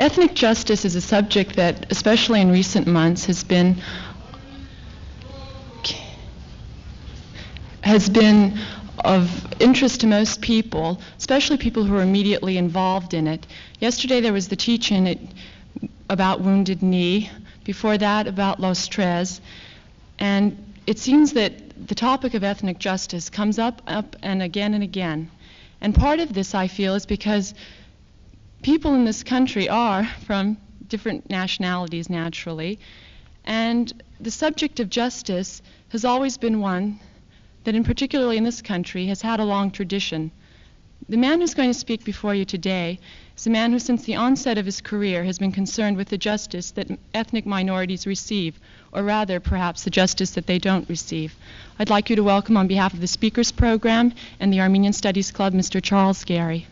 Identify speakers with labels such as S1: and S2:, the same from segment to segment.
S1: Ethnic justice is a subject that, especially in recent months, has been of interest to most people, especially people who are immediately involved in it. Yesterday there was the teach-in about Wounded Knee, before that about Los Tres, and it seems that the topic of ethnic justice comes up and again and again. And part of this, I feel, is because people in this country are from different nationalities, naturally, and the subject of justice has always been one that, particularly in this country, has had a long tradition. The man who's going to speak before you today is a man who, since the onset of his career, has been concerned with the justice that ethnic minorities receive, or rather, perhaps, the justice that they don't receive. I'd like you to welcome, on behalf of the Speakers Program and the Armenian Studies Club, Mr. Charles Garry.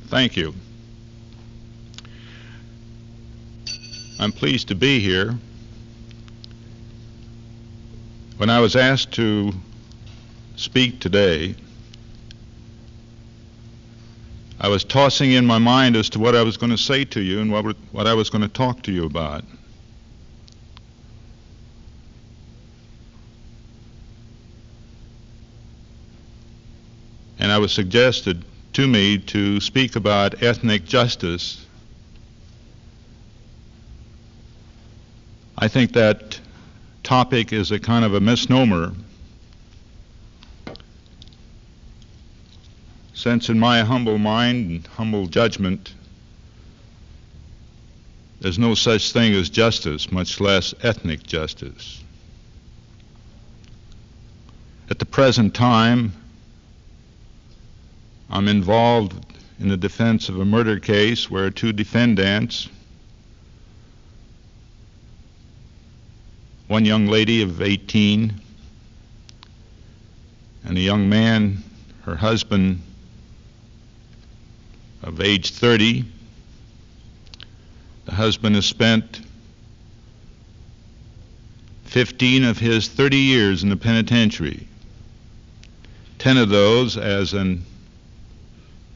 S2: Thank you. I'm pleased to be here. When I was asked to speak today, I was tossing in my mind as to what I was going to say to you and what I was going to talk to you about. And I was suggested to me to speak about ethnic justice. I think that topic is a kind of a misnomer, since in my humble mind and humble judgment, there's no such thing as justice, much less ethnic justice. At the present time, I'm involved in the defense of a murder case where two defendants, one young lady of 18 and a young man, her husband, of age 30. The husband has spent 15 of his 30 years in the penitentiary, 10 of those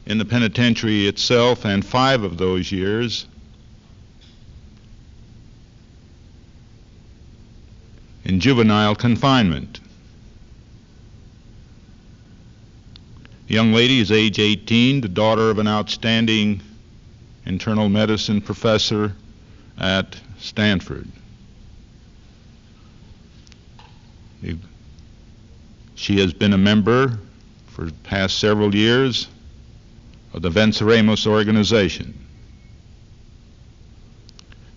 S2: in the penitentiary itself, and 5 of those years in juvenile confinement. The young lady is age 18, the daughter of an outstanding internal medicine professor at Stanford. She has been a member for the past several years of the Venceremos organization.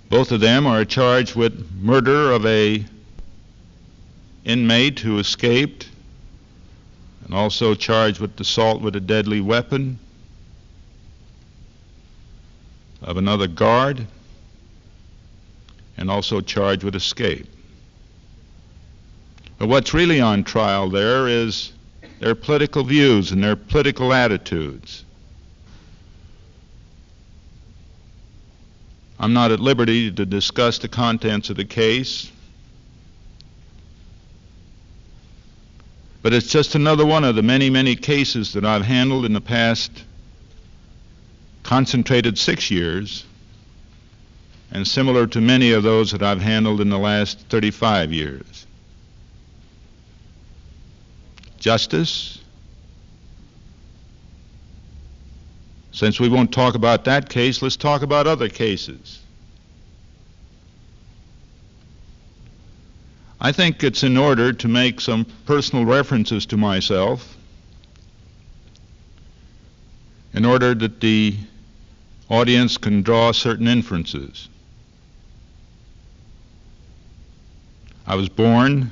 S2: Both of them are charged with murder of an inmate who escaped, and also charged with assault with a deadly weapon of another guard, and also charged with escape. But what's really on trial there is their political views and their political attitudes. I'm not at liberty to discuss the contents of the case, but it's just another one of the many, many cases that I've handled in the past concentrated 6 years, and similar to many of those that I've handled in the last 35 years. Justice? Since we won't talk about that case, let's talk about other cases. I think it's in order to make some personal references to myself, in order that the audience can draw certain inferences. I was born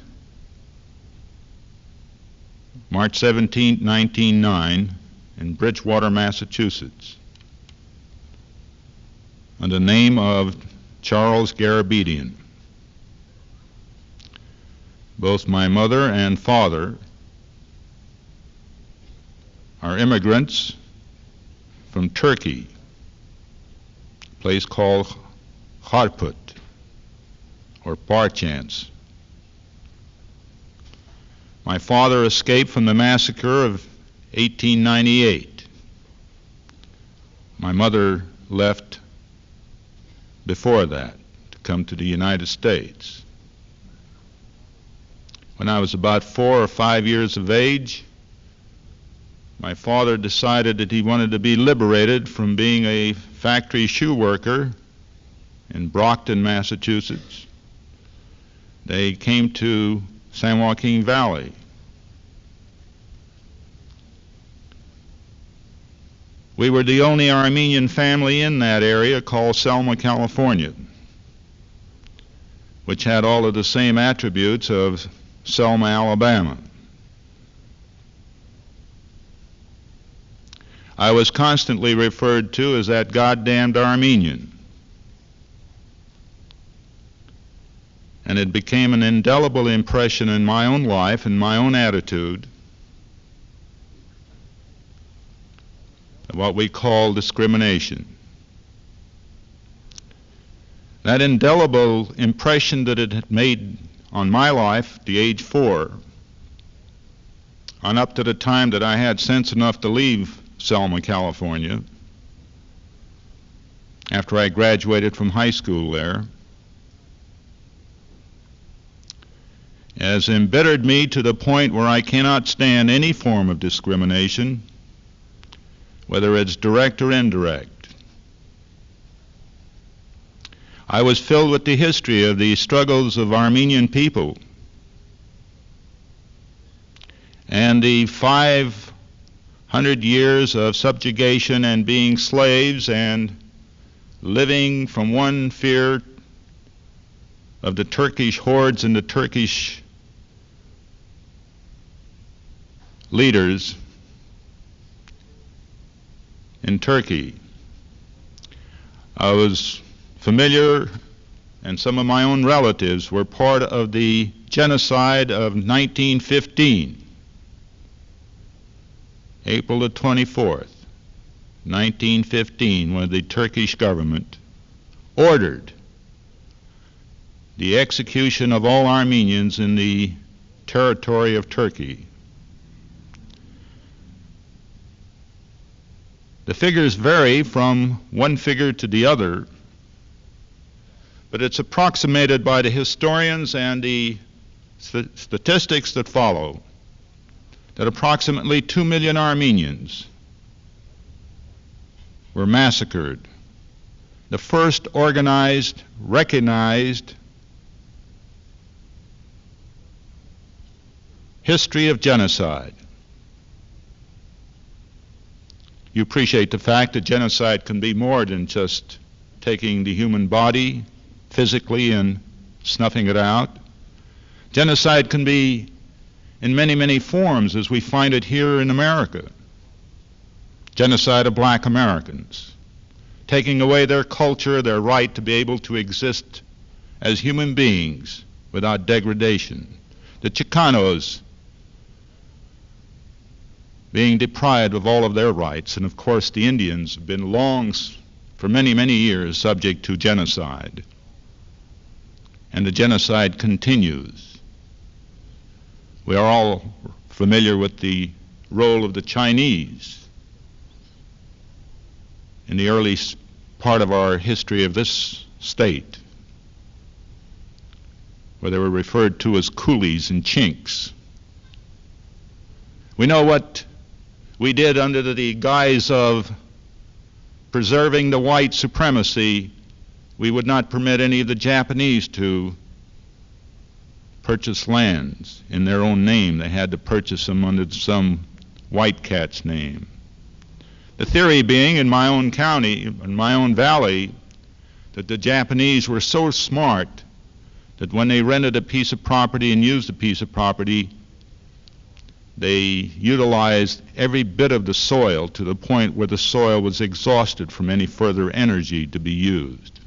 S2: March 17, 1909, in Bridgewater, Massachusetts, under the name of Charles Garabedian. Both my mother and father are immigrants from Turkey, a place called Harput, or Barchance. My father escaped from the massacre of 1898. My mother left before that to come to the United States. When I was about 4 or 5 years of age, my father decided that he wanted to be liberated from being a factory shoe worker in Brockton, Massachusetts. They came to San Joaquin Valley. We were the only Armenian family in that area, called Selma, California, which had all of the same attributes of Selma, Alabama. I was constantly referred to as that goddamned Armenian. And it became an indelible impression in my own life and my own attitude of what we call discrimination. That indelible impression that it had made on my life, the age 4, on up to the time that I had sense enough to leave Selma, California, after I graduated from high school there, has embittered me to the point where I cannot stand any form of discrimination, whether it's direct or indirect. I was filled with the history of the struggles of Armenian people and the 500 years of subjugation and being slaves and living from one fear of the Turkish hordes and the Turkish leaders in Turkey. I was familiar, and some of my own relatives were part of the genocide of 1915, April the 24th, 1915, when the Turkish government ordered the execution of all Armenians in the territory of Turkey. The figures vary from one figure to the other, but it's approximated by the historians and the statistics that follow that approximately 2 million Armenians were massacred. The first organized, recognized history of genocide. You appreciate the fact that genocide can be more than just taking the human body physically and snuffing it out. Genocide can be in many, many forms as we find it here in America. Genocide of black Americans, taking away their culture, their right to be able to exist as human beings without degradation. The Chicanos being deprived of all of their rights, and of course the Indians have been long, for many, many years, subject to genocide. And the genocide continues. We are all familiar with the role of the Chinese in the early part of our history of this state, where they were referred to as coolies and chinks. We know what we did under the guise of preserving the white supremacy. We would not permit any of the Japanese to purchase lands in their own name. They had to purchase them under some white cat's name. The theory being in my own county, in my own valley, that the Japanese were so smart that when they rented a piece of property and used a piece of property, they utilized every bit of the soil to the point where the soil was exhausted from any further energy to be used.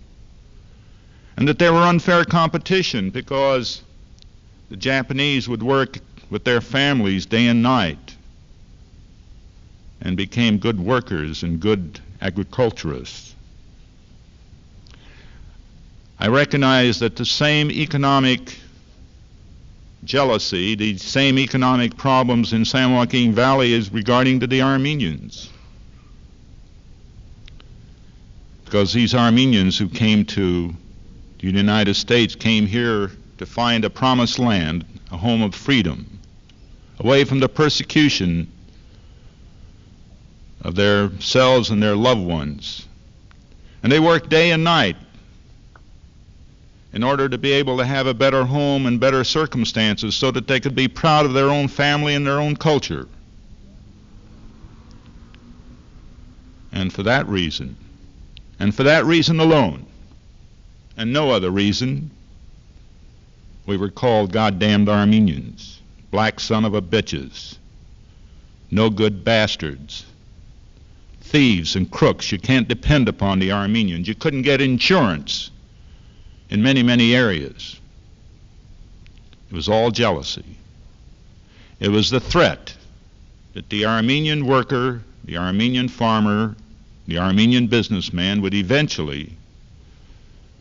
S2: And that they were unfair competition because the Japanese would work with their families day and night and became good workers and good agriculturists. I recognize that the same economic jealousy, the same economic problems in San Joaquin Valley is regarding to the Armenians. Because these Armenians who came to the United States came here to find a promised land, a home of freedom, away from the persecution of themselves and their loved ones. And they worked day and night in order to be able to have a better home and better circumstances so that they could be proud of their own family and their own culture. And for that reason alone, and no other reason, we were called goddamned Armenians, black son of a bitches, no good bastards, thieves and crooks. You can't depend upon the Armenians. You couldn't get insurance in many, many areas. It was all jealousy. It was the threat that the Armenian worker, the Armenian farmer, the Armenian businessman would eventually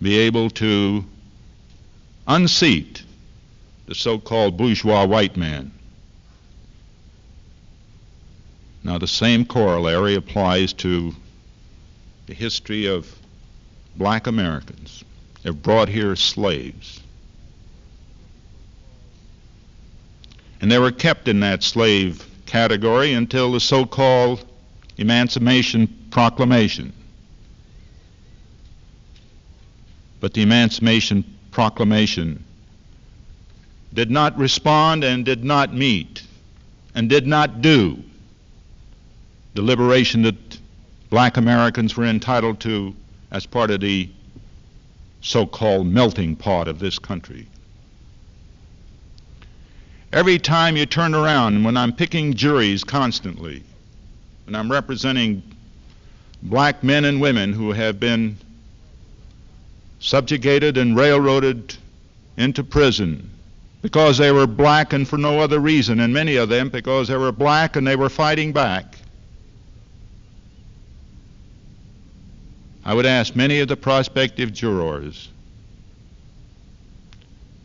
S2: be able to unseat the so-called bourgeois white man. Now, the same corollary applies to the history of black Americans. They're brought here slaves. And they were kept in that slave category until the so-called Emancipation Proclamation. But the Emancipation Proclamation did not respond and did not meet and did not do the liberation that black Americans were entitled to as part of the so-called melting pot of this country. Every time you turn around, when I'm picking juries constantly, when I'm representing black men and women who have been subjugated and railroaded into prison because they were black and for no other reason, and many of them because they were black and they were fighting back, I would ask many of the prospective jurors,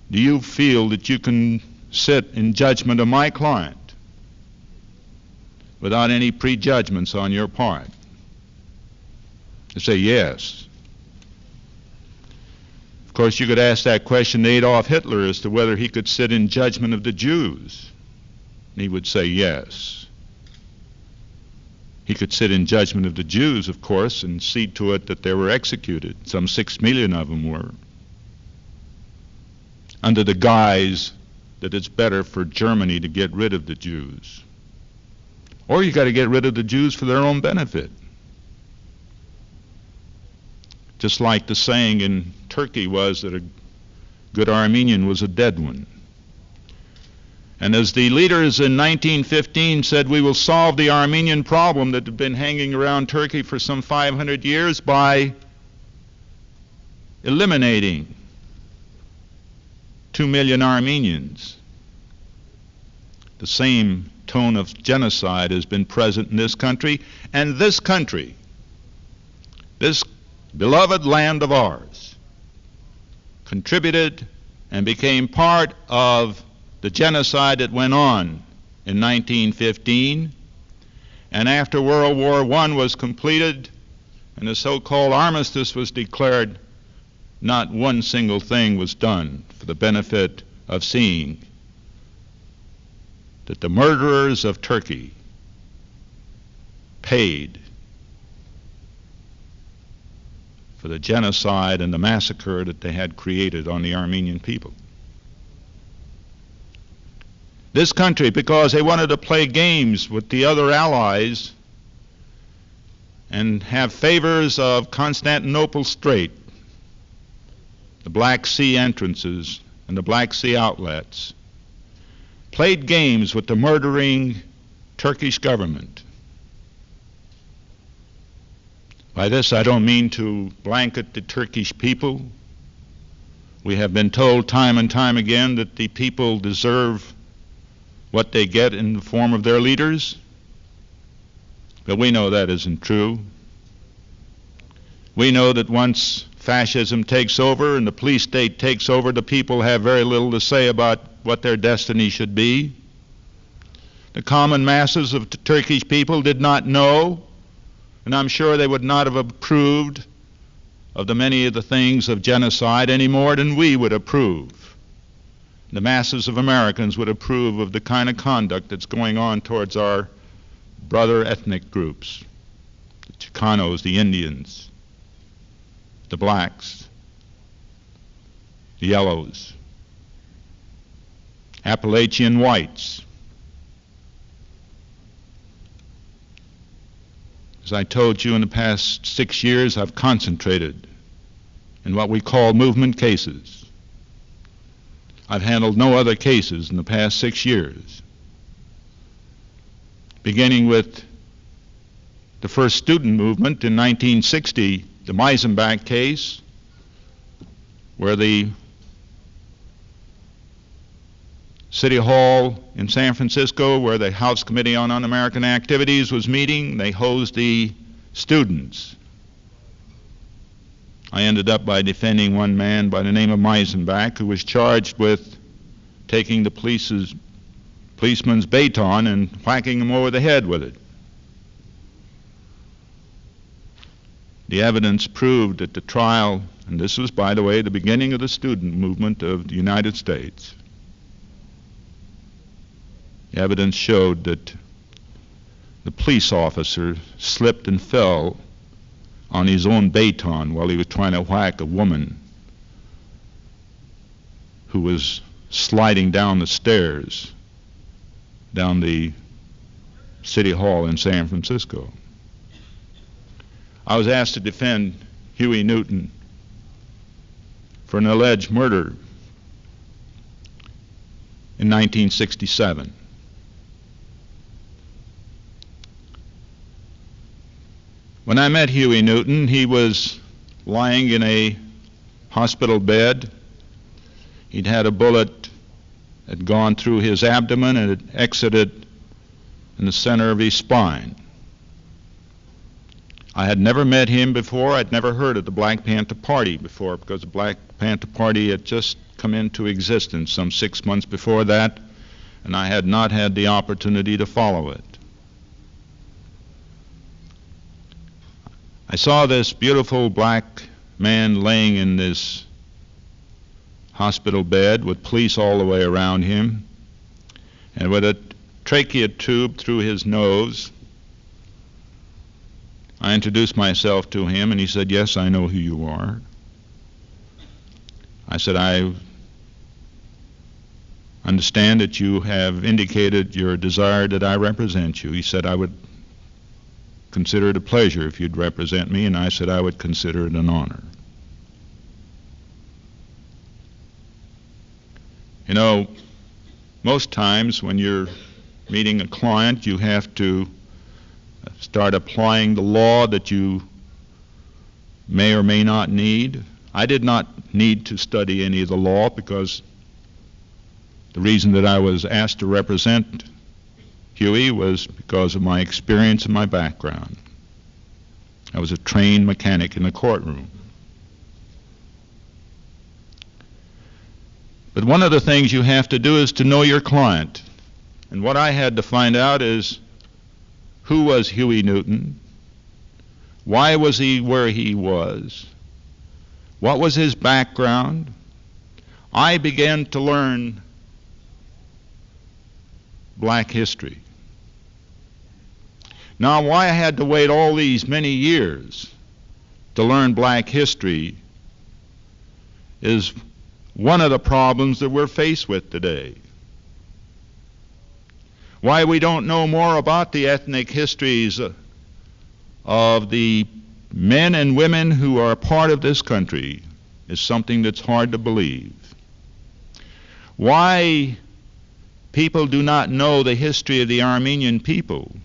S2: do you feel that you can sit in judgment of my client without any prejudgments on your part? They say yes. Of course, you could ask that question to Adolf Hitler as to whether he could sit in judgment of the Jews. And he would say yes. He could sit in judgment of the Jews, of course, and see to it that they were executed. Some 6 million of them were, under the guise that it's better for Germany to get rid of the Jews. Or you got to get rid of the Jews for their own benefit. Just like the saying in Turkey was that a good Armenian was a dead one. And as the leaders in 1915 said, we will solve the Armenian problem that had been hanging around Turkey for some 500 years by eliminating 2 million Armenians. The same tone of genocide has been present in this country, and this country, this beloved land of ours, contributed and became part of the genocide that went on in 1915, and after World War I was completed and the so-called armistice was declared, not one single thing was done for the benefit of seeing that the murderers of Turkey paid for the genocide and the massacre that they had created on the Armenian people. This country, because they wanted to play games with the other allies and have favors of Constantinople Strait, the Black Sea entrances and the Black Sea outlets, played games with the murdering Turkish government. By this I don't mean to blanket the Turkish people. We have been told time and time again that the people deserve what they get in the form of their leaders. But we know that isn't true. We know that once fascism takes over and the police state takes over, the people have very little to say about what their destiny should be. The common masses of the Turkish people did not know, and I'm sure they would not have approved of many of the things of genocide any more than we would approve. The masses of Americans would approve of the kind of conduct that's going on towards our brother ethnic groups, the Chicanos, the Indians, the blacks, the yellows, Appalachian whites. As I told you, in the past 6 years, I've concentrated in what we call movement cases. I've handled no other cases in the past 6 years, beginning with the first student movement in 1960, the Meisenbach case, where the City Hall in San Francisco, where the House Committee on Un-American Activities was meeting, they hosed the students. I ended up by defending one man by the name of Meisenbach, who was charged with taking the policeman's baton and whacking him over the head with it. The evidence proved at the trial, and this was, by the way, the beginning of the student movement of the United States. The evidence showed that the police officer slipped and fell on his own baton while he was trying to whack a woman who was sliding down the stairs down the City Hall in San Francisco. I was asked to defend Huey Newton for an alleged murder in 1967. When I met Huey Newton, he was lying in a hospital bed. He'd had a bullet had gone through his abdomen and it exited in the center of his spine. I had never met him before. I'd never heard of the Black Panther Party before, because the Black Panther Party had just come into existence some 6 months before that, and I had not had the opportunity to follow it. I saw this beautiful black man laying in this hospital bed with police all the way around him, and with a trachea tube through his nose. I introduced myself to him, and he said, "Yes, I know who you are." I said, "I understand that you have indicated your desire that I represent you." He said, "I would consider it a pleasure if you'd represent me," and I said I would consider it an honor. You know, most times when you're meeting a client, you have to start applying the law that you may or may not need. I did not need to study any of the law, because the reason that I was asked to represent Huey was because of my experience and my background. I was a trained mechanic in the courtroom. But one of the things you have to do is to know your client. And what I had to find out is, who was Huey Newton? Why was he where he was? What was his background? I began to learn black history. Now, why I had to wait all these many years to learn black history is one of the problems that we're faced with today. Why we don't know more about the ethnic histories of the men and women who are part of this country is something that's hard to believe. Why people do not know the history of the Armenian people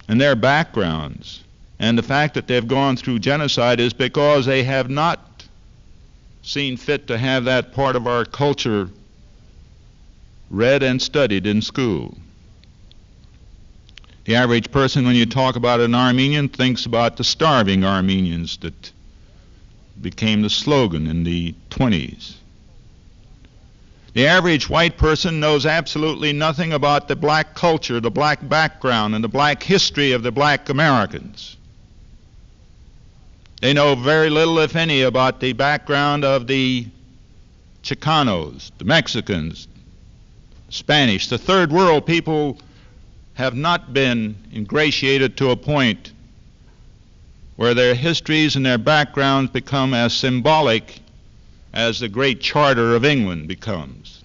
S2: and their backgrounds, and the fact that they've gone through genocide, is because they have not seen fit to have that part of our culture read and studied in school. The average person, when you talk about an Armenian, thinks about the starving Armenians that became the slogan in the 20s. The average white person knows absolutely nothing about the black culture, the black background, and the black history of the black Americans. They know very little, if any, about the background of the Chicanos, the Mexicans, Spanish. The third world people have not been ingratiated to a point where their histories and their backgrounds become as symbolic as the Great Charter of England becomes.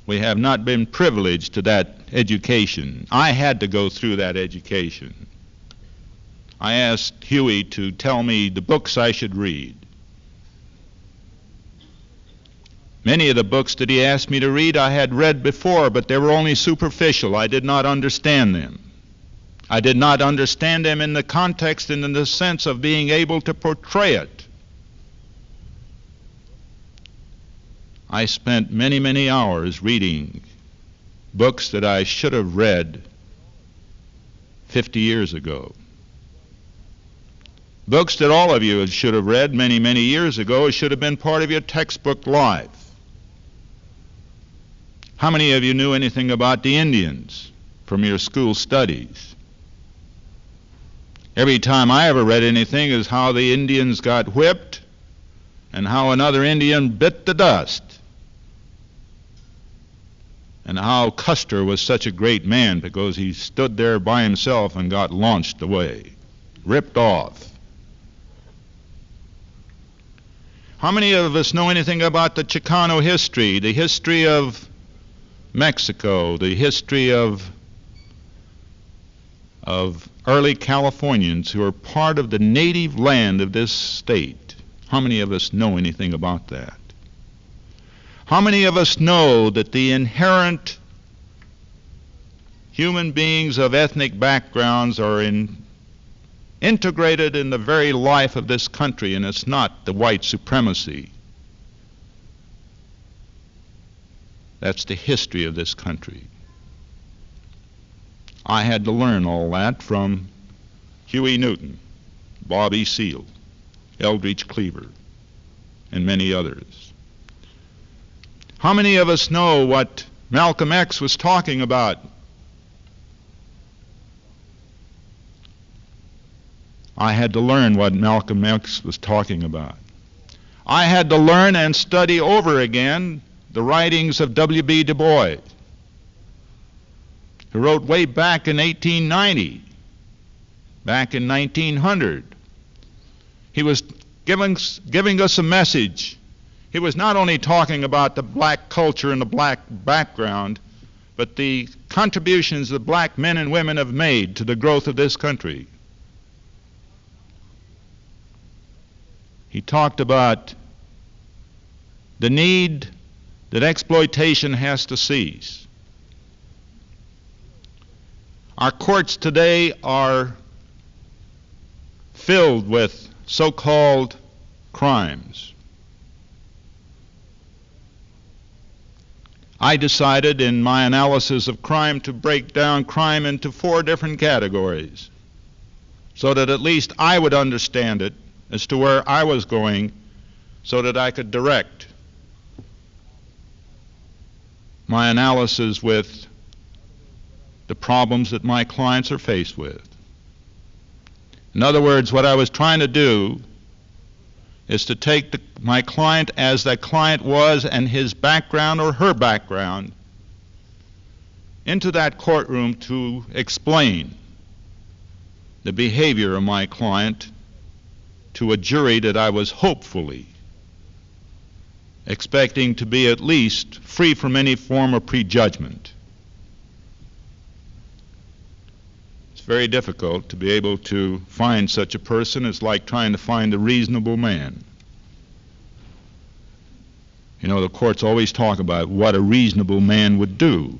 S2: We have not been privileged to that education. I had to go through that education. I asked Huey to tell me the books I should read. Many of the books that he asked me to read I had read before, but they were only superficial. I did not understand them. I did not understand them in the context and in the sense of being able to portray it. I spent many, many hours reading books that I should have read 50 years ago. Books that all of you should have read many, many years ago. It should have been part of your textbook life. How many of you knew anything about the Indians from your school studies? Every time I ever read anything is how the Indians got whipped and how another Indian bit the dust, and how Custer was such a great man because he stood there by himself and got launched away, ripped off. How many of us know anything about the Chicano history, the history of Mexico, the history of early Californians who are part of the native land of this state? How many of us know anything about that? How many of us know that the inherent human beings of ethnic backgrounds are integrated in the very life of this country, and it's not the white supremacy? That's the history of this country. I had to learn all that from Huey Newton, Bobby Seale, Eldridge Cleaver, and many others. How many of us know what Malcolm X was talking about? I had to learn what Malcolm X was talking about. I had to learn and study over again the writings of W.B. Du Bois, who wrote way back in 1890, back in 1900. He was giving us a message. He was not only talking about the black culture and the black background, but the contributions that black men and women have made to the growth of this country. He talked about the need that exploitation has to cease. Our courts today are filled with so-called crimes. I decided in my analysis of crime to break down crime into 4 different categories so that at least I would understand it as to where I was going so that I could direct my analysis with the problems that my clients are faced with. In other words, what I was trying to do is to take my client as that client was and his background or her background into that courtroom to explain the behavior of my client to a jury that I was hopefully expecting to be at least free from any form of prejudgment. It's very difficult to be able to find such a person. It's like trying to find a reasonable man. You know, the courts always talk about what a reasonable man would do.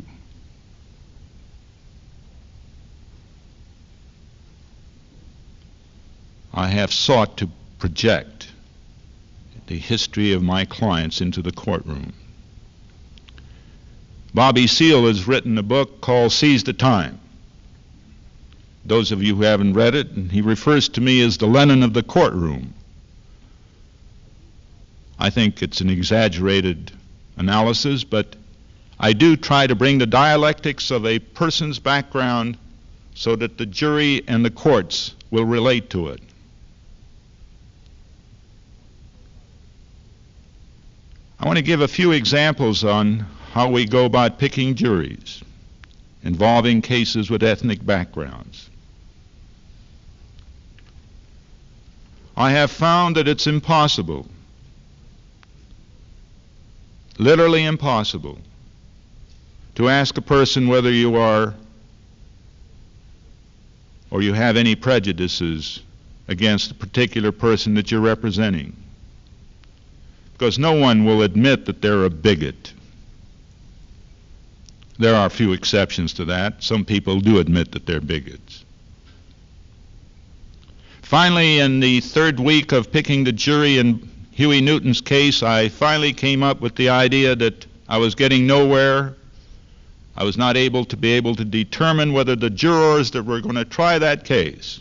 S2: I have sought to project the history of my clients into the courtroom. Bobby Seale has written a book called Seize the Time. Those of you who haven't read it, and he refers to me as the Lenin of the courtroom. I think it's an exaggerated analysis, but I do try to bring the dialectics of a person's background so that the jury and the courts will relate to it. I want to give a few examples on how we go about picking juries involving cases with ethnic backgrounds. I have found that it's impossible, literally impossible, to ask a person whether you are or you have any prejudices against a particular person that you're representing, because no one will admit that they're a bigot. There are a few exceptions to that. Some people do admit that they're bigots. Finally, in the third week of picking the jury in Huey Newton's case, I finally came up with the idea that I was getting nowhere. I was not able to determine whether the jurors that were going to try that case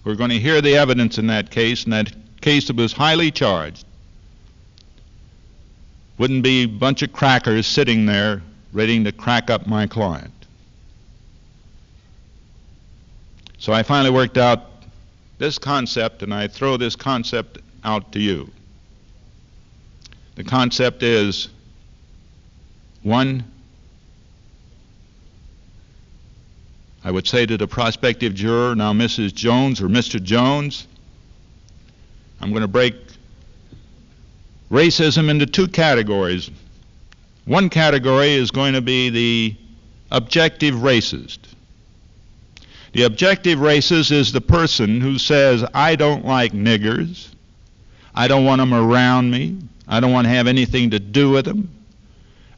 S2: were going to hear the evidence in that case, and that case that was highly charged wouldn't be a bunch of crackers sitting there ready to crack up my client. So I finally worked out this concept, and I throw this concept out to you. The concept is, one, I would say to the prospective juror, now Mrs. Jones or Mr. Jones, I'm going to break racism into two categories. One category is going to be the objective racist. The objective racist is the person who says, I don't like niggers, I don't want them around me, I don't want to have anything to do with them.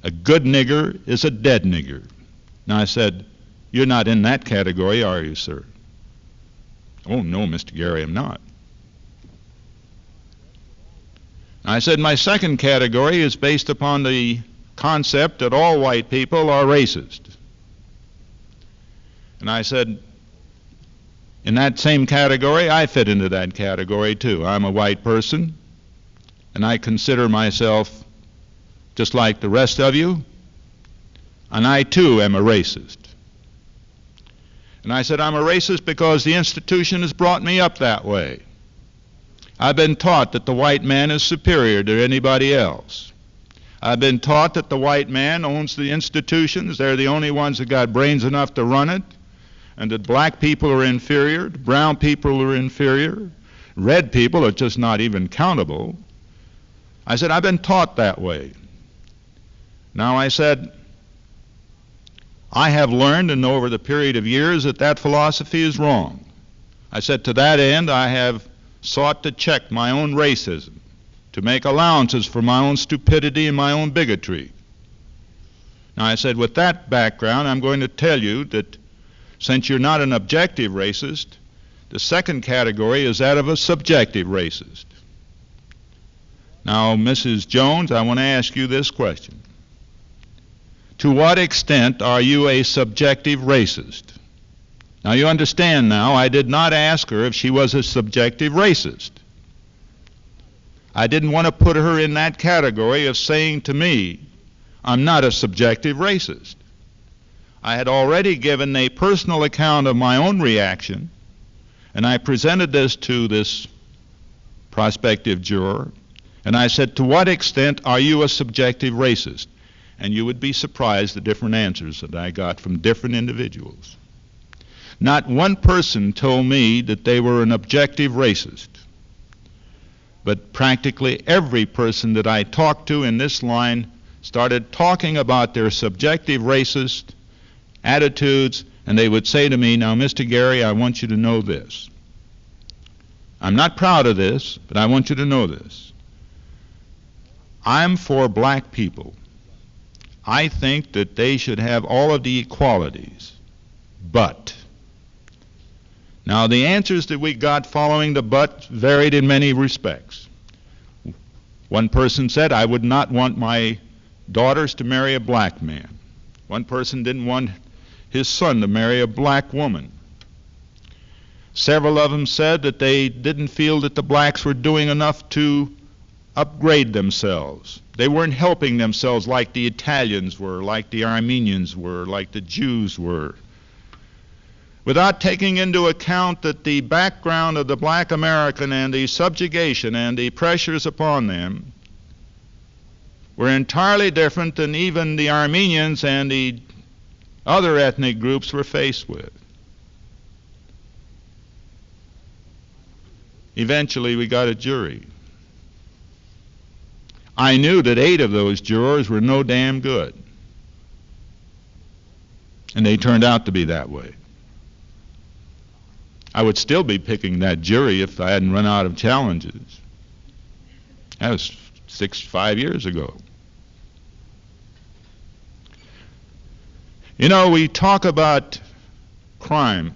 S2: A good nigger is a dead nigger. Now I said, you're not in that category, are you, sir? Oh, no, Mr. Garry, I'm not. I said, my second category is based upon the concept that all white people are racist. And I said, in that same category, I fit into that category too. I'm a white person, and I consider myself just like the rest of you, and I too am a racist. And I said, I'm a racist because the institution has brought me up that way. I've been taught that the white man is superior to anybody else. I've been taught that the white man owns the institutions, they're the only ones that got brains enough to run it, and that black people are inferior, brown people are inferior, red people are just not even countable. I said, I've been taught that way. Now I said, I have learned and over the period of years that that philosophy is wrong. I said, to that end, I have sought to check my own racism, to make allowances for my own stupidity and my own bigotry. Now I said, with that background, I'm going to tell you that since you're not an objective racist, the second category is that of a subjective racist. Now, Mrs. Jones, I want to ask you this question. To what extent are you a subjective racist? Now, you understand now, I did not ask her if she was a subjective racist. I didn't want to put her in that category of saying to me, I'm not a subjective racist. I had already given a personal account of my own reaction, and I presented this to this prospective juror, and I said, to what extent are you a subjective racist? And you would be surprised the different answers that I got from different individuals. Not one person told me that they were an objective racist, but practically every person that I talked to in this line started talking about their subjective racist attitudes, and they would say to me, now, Mr. Garry, I want you to know this. I'm not proud of this, but I want you to know this. I'm for black people. I think that they should have all of the equalities, but. Now, the answers that we got following the but varied in many respects. One person said, I would not want my daughters to marry a black man. One person didn't want his son to marry a black woman. Several of them said that they didn't feel that the blacks were doing enough to upgrade themselves. They weren't helping themselves like the Italians were, like the Armenians were, like the Jews were, without taking into account that the background of the black American and the subjugation and the pressures upon them were entirely different than even the Armenians and the other ethnic groups were faced with. Eventually, we got a jury. I knew that 8 of those jurors were no damn good. And they turned out to be that way. I would still be picking that jury if I hadn't run out of challenges. That was 5 years ago. You know, we talk about crime.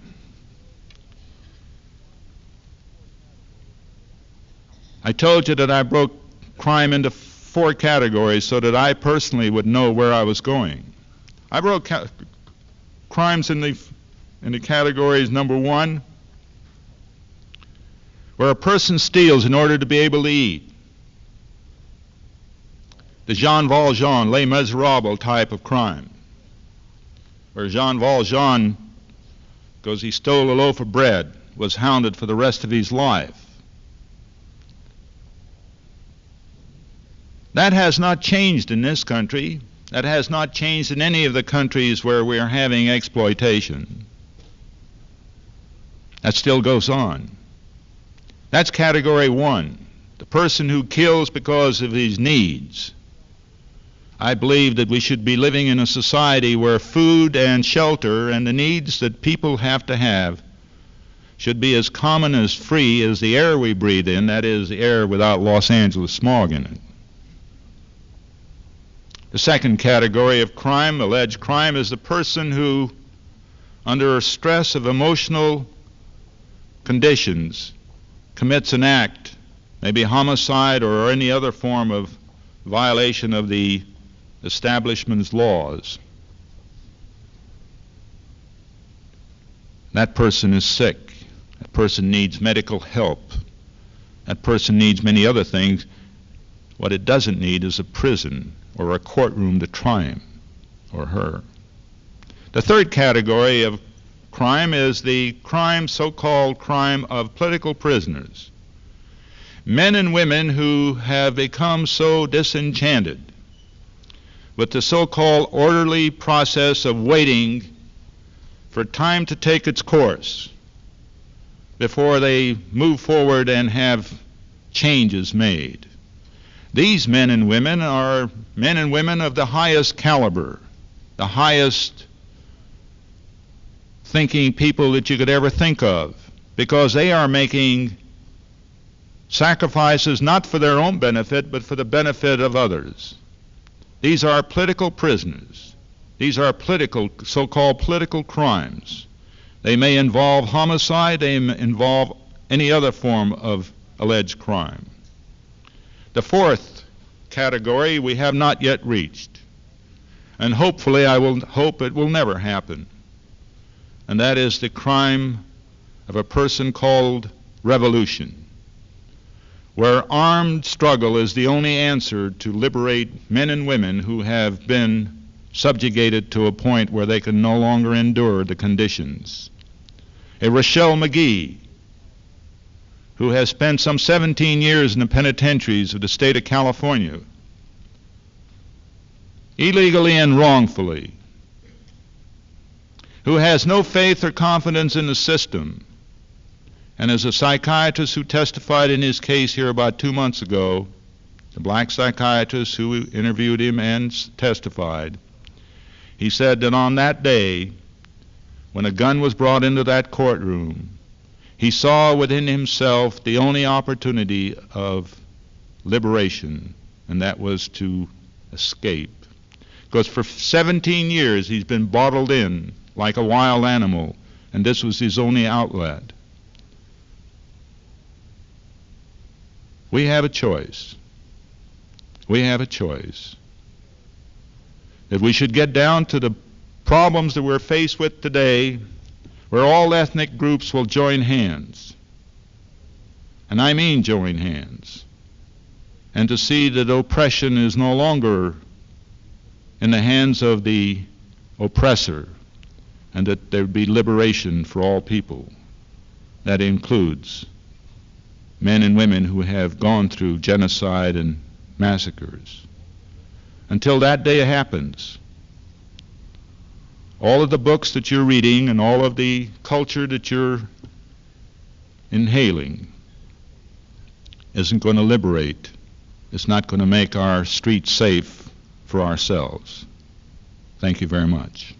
S2: I told you that I broke crime into 4 categories so that I personally would know where I was going. I broke crimes in the categories: number 1, where a person steals in order to be able to eat. The Jean Valjean, Les Miserables type of crime, where Jean Valjean, because he stole a loaf of bread, was hounded for the rest of his life. That has not changed in this country. That has not changed in any of the countries where we are having exploitation. That still goes on. That's category 1, the person who kills because of his needs. I believe that we should be living in a society where food and shelter and the needs that people have to have should be as common as free as the air we breathe in, that is, the air without Los Angeles smog in it. The second category of crime, alleged crime, is the person who, under stress of emotional conditions, commits an act, maybe homicide or any other form of violation of the establishment's laws. That person is sick. That person needs medical help. That person needs many other things. What it doesn't need is a prison or a courtroom to try him or her. The third category of crime is the crime, so-called crime of political prisoners. Men and women who have become so disenchanted with the so-called orderly process of waiting for time to take its course before they move forward and have changes made. These men and women are men and women of the highest caliber, the highest thinking people that you could ever think of, because they are making sacrifices not for their own benefit, but for the benefit of others. These are political prisoners. These are political, so-called political crimes. They may involve homicide, they may involve any other form of alleged crime. The fourth category we have not yet reached, and hopefully I will hope it will never happen, and that is the crime of a person called revolution, where armed struggle is the only answer to liberate men and women who have been subjugated to a point where they can no longer endure the conditions. A Rochelle McGee, who has spent some 17 years in the penitentiaries of the state of California, illegally and wrongfully, who has no faith or confidence in the system, and as a psychiatrist who testified in his case here about 2 months ago, the black psychiatrist who interviewed him and testified, he said that on that day, when a gun was brought into that courtroom, he saw within himself the only opportunity of liberation, and that was to escape. Because for 17 years he's been bottled in like a wild animal, and this was his only outlet. We have a choice. We have a choice. that we should get down to the problems that we're faced with today, where all ethnic groups will join hands, and I mean join hands, and to see that oppression is no longer in the hands of the oppressor, and that there be liberation for all people. That includes men and women who have gone through genocide and massacres. Until that day happens, all of the books that you're reading and all of the culture that you're inhaling isn't going to liberate. It's not going to make our streets safe for ourselves. Thank you very much.